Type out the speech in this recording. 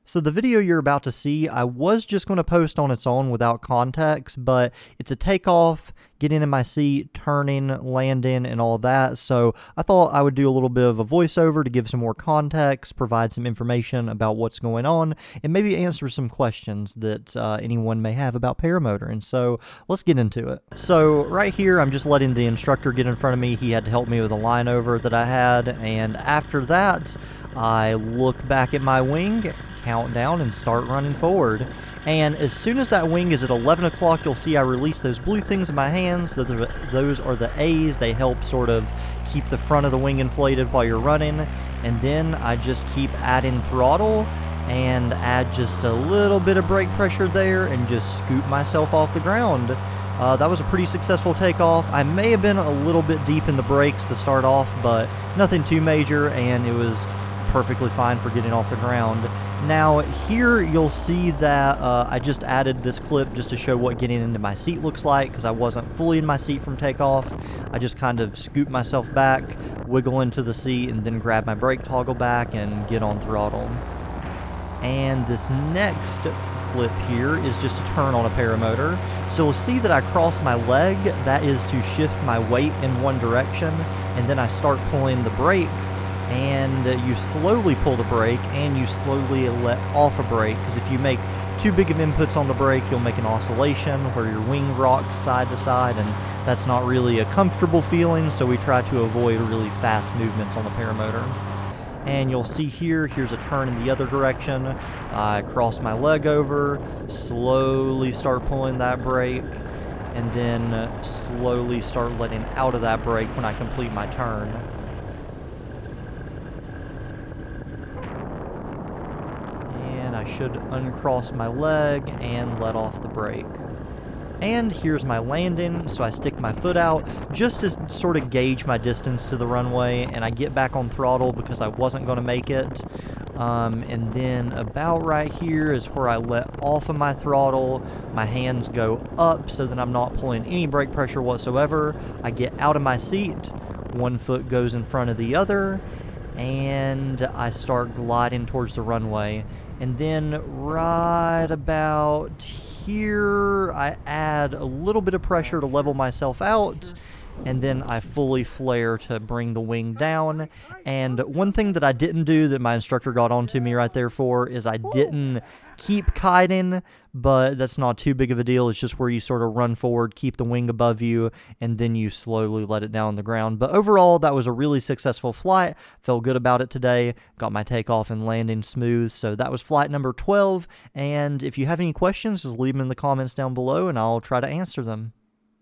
So the video you're about to see, I was just going to post on its own without context, but it's a takeoff, getting in my seat, turning, landing, and all that. So I thought I would do a little bit of a voiceover to give some more context, provide some information about what's going on, and maybe answer some questions that anyone may have about paramotoring. So let's get into it. So right here, I'm just letting the instructor get in front of me. He had to help me with a line over that I had, and after that, I look back at my wing, count down, and start running forward. And as soon as that wing is at 11 o'clock, you'll see I release those blue things in my hands. Those are the A's. They help sort of keep the front of the wing inflated while you're running. And then I just keep adding throttle and add just a little bit of brake pressure there and just scoop myself off the ground. That was a pretty successful takeoff. I may have been a little bit deep in the brakes to start off, but nothing too major, and it was perfectly fine for getting off the ground. Now here you'll see that I just added this clip just to show what getting into my seat looks like, because I wasn't fully in my seat from takeoff. I just kind of scoop myself back, wiggle into the seat, and then grab my brake toggle back and get on throttle. And this next clip here is just a turn on a paramotor. So you'll see that I cross my leg. That is to shift my weight in one direction, and then I start pulling the brake. And you slowly pull the brake and you slowly let off a brake, because if you make too big of inputs on the brake, you'll make an oscillation where your wing rocks side to side, and that's not really a comfortable feeling, so we try to avoid really fast movements on the paramotor. And you'll see here's a turn in the other direction. I cross my leg over, slowly start pulling that brake, and then slowly start letting out of that brake when I complete my turn. I should uncross my leg and let off the brake. And here's my landing, so I stick my foot out just to sort of gauge my distance to the runway, and I get back on throttle because I wasn't going to make it. And then about right here is where I let off of my throttle. My hands go up so that I'm not pulling any brake pressure whatsoever. I get out of my seat, one foot goes in front of the other, and I start gliding towards the runway. And then right about here, I add a little bit of pressure to level myself out, and then I fully flare to bring the wing down. And one thing that I didn't do that my instructor got onto me right there for is I didn't keep kiting, but that's not too big of a deal. It's just where you sort of run forward, keep the wing above you, and then you slowly let it down on the ground. But overall, that was a really successful flight. Felt good about it today. Got my takeoff and landing smooth. So that was flight number 12. And if you have any questions, just leave them in the comments down below, and I'll try to answer them.